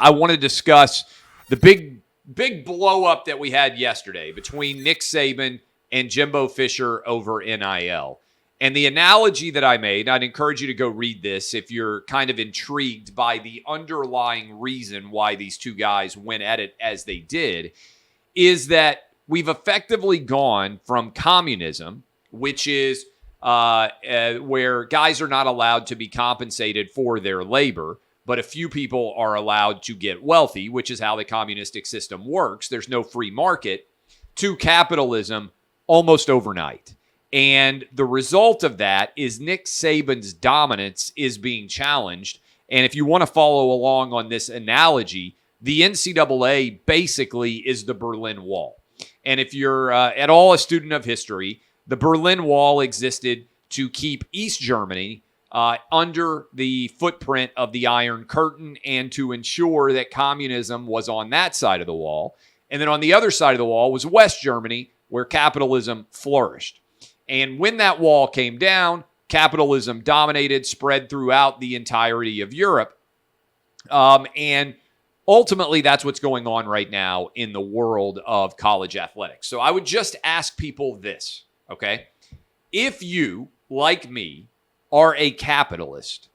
I want to discuss the big blow up that we had yesterday between Nick Saban and Jimbo Fisher over NIL. And the analogy that I made, I'd encourage you to go read this if you're kind of intrigued by the underlying reason why these two guys went at it as they did, is that we've effectively gone from communism, which is where guys are not allowed to be compensated for their labor, but a few people are allowed to get wealthy, which is how the communistic system works. There's no free market, to capitalism almost overnight. And the result of that is Nick Saban's dominance is being challenged. And if you want to follow along on this analogy, the NCAA basically is the Berlin Wall. And if you're at all a student of history, the Berlin Wall existed to keep East Germany under the footprint of the Iron Curtain and to ensure that communism was on that side of the wall. And then on the other side of the wall was West Germany, where capitalism flourished. And when that wall came down, capitalism dominated, spread throughout the entirety of Europe. And ultimately, that's what's going on right now in the world of college athletics. So I would just ask people this, okay? If you, like me, are a capitalist,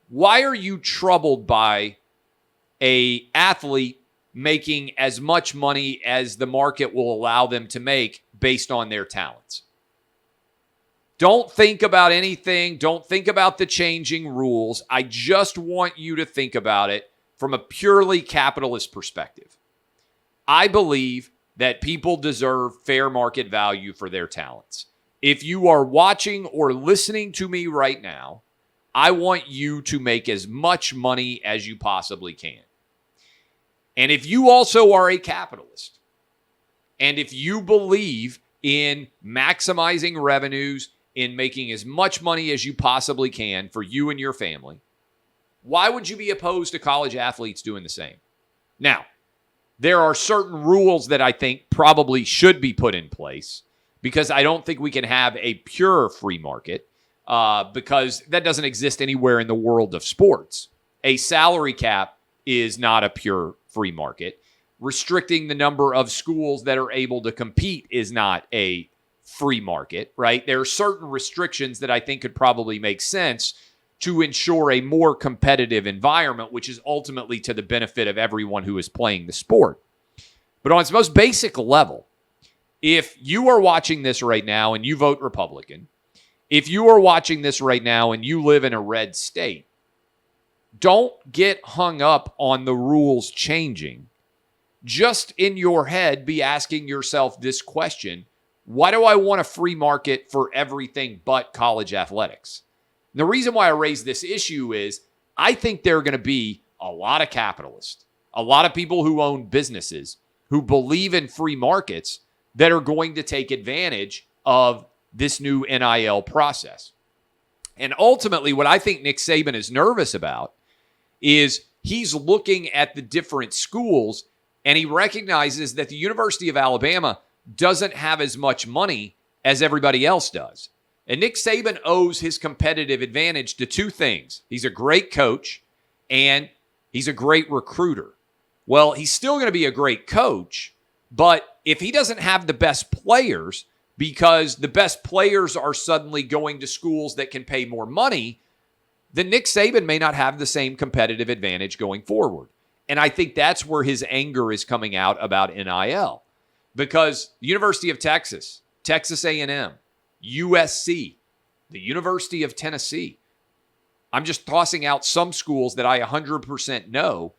why are you troubled by an athlete making as much money as the market will allow them to make based on their talents? Don't think about anything. Don't think about the changing rules. I just want you to think about it from a purely capitalist perspective. I believe that people deserve fair market value for their talents. If you are watching or listening to me right now, I want you to make as much money as you possibly can. And if you also are a capitalist, and if you believe in maximizing revenues, in making as much money as you possibly can for you and your family, why would you be opposed to college athletes doing the same? Now, there are certain rules that I think probably should be put in place because I don't think we can have a pure free market because that doesn't exist anywhere in the world of sports. A salary cap is not a pure free market. Restricting the number of schools that are able to compete is not a free market, right? There are certain restrictions that I think could probably make sense to ensure a more competitive environment, which is ultimately to the benefit of everyone who is playing the sport. But on its most basic level, if you are watching this right now and you vote Republican, if you are watching this right now and you live in a red state, don't get hung up on the rules changing. Just in your head, be asking yourself this question: why do I want a free market for everything but college athletics? And the reason why I raise this issue is I think there are going to be a lot of capitalists, a lot of people who own businesses who believe in free markets that are going to take advantage of this new NIL process. And ultimately, what I think Nick Saban is nervous about is he's looking at the different schools and he recognizes that the University of Alabama doesn't have as much money as everybody else does. And Nick Saban owes his competitive advantage to two things. He's a great coach and he's a great recruiter. Well, he's still going to be a great coach, but if he doesn't have the best players because the best players are suddenly going to schools that can pay more money, then Nick Saban may not have the same competitive advantage going forward. And I think that's where his anger is coming out about NIL. Because the University of Texas, Texas A&M, USC, the University of Tennessee, I'm just tossing out some schools that I 100% know,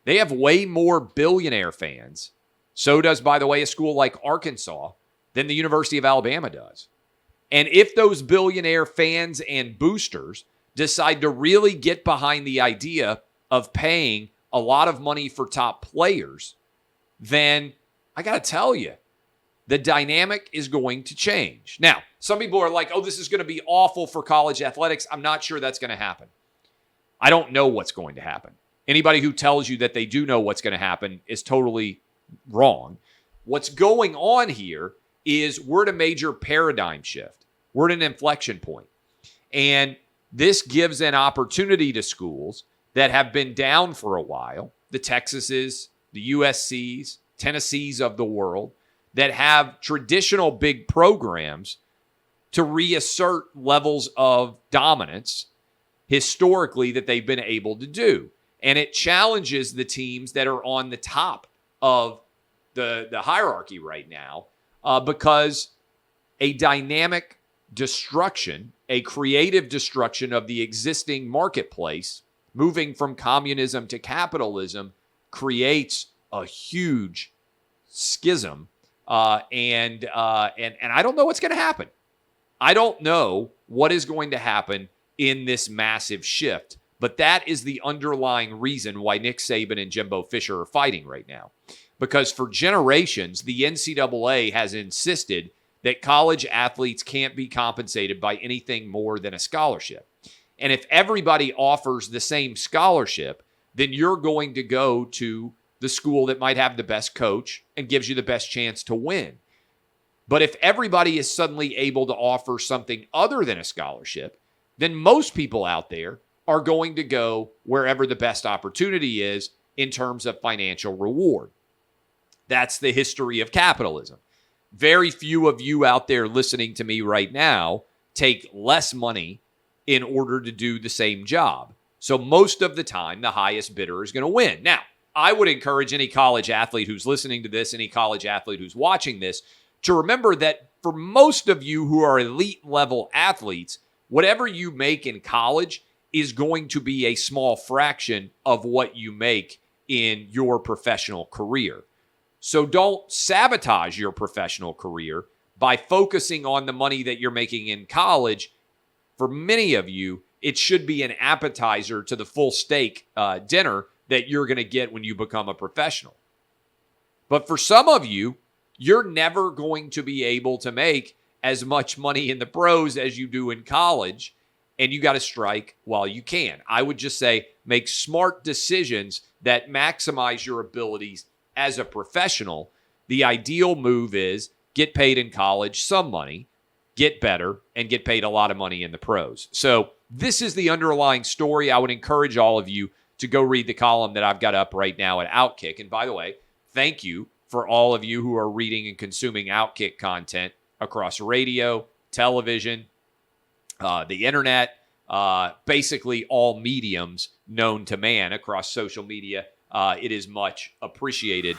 they have way more billionaire fans. So does, by the way, a school like Arkansas than the University of Alabama does. And if those billionaire fans and boosters decide to really get behind the idea of paying a lot of money for top players, then I got to tell you, the dynamic is going to change. Now, some people are like, oh, this is going to be awful for college athletics. I'm not sure that's going to happen. I don't know what's going to happen. Anybody who tells you that they do know what's going to happen is totally wrong. What's going on here is we're at a major paradigm shift. We're at an inflection point. And this gives an opportunity to schools that have been down for a while. the Texases, the USCs, Tennessees of the world that have traditional big programs to reassert levels of dominance historically that they've been able to do. And it challenges the teams that are on the top of the hierarchy right now because a dynamic destruction, a creative destruction of the existing marketplace, moving from communism to capitalism, creates a huge schism. And I don't know what's going to happen. I don't know what is going to happen in this massive shift, but that is the underlying reason why Nick Saban and Jimbo Fisher are fighting right now. Because for generations, the NCAA has insisted that college athletes can't be compensated by anything more than a scholarship. And if everybody offers the same scholarship, then you're going to go to the school that might have the best coach and gives you the best chance to win. But if everybody is suddenly able to offer something other than a scholarship, then most people out there are going to go wherever the best opportunity is in terms of financial reward. That's the history of capitalism. Very few of you out there listening to me right now take less money in order to do the same job. So most of the time, the highest bidder is going to win. Now, I would encourage any college athlete who's listening to this, any college athlete who's watching this, to remember that for most of you who are elite level athletes, whatever you make in college is going to be a small fraction of what you make in your professional career. So don't sabotage your professional career by focusing on the money that you're making in college. For many of you, it should be an appetizer to the full steak dinner that you're going to get when you become a professional. But for some of you, you're never going to be able to make as much money in the pros as you do in college, and you got to strike while you can. I would just say make smart decisions that maximize your abilities as a professional. The ideal move is get paid in college some money, get better, and get paid a lot of money in the pros. So this is the underlying story. I would encourage all of you to go read the column that I've got up right now at OutKick. And by the way, thank you for all of you who are reading and consuming OutKick content across radio, television, the internet, basically all mediums known to man across social media. It is much appreciated.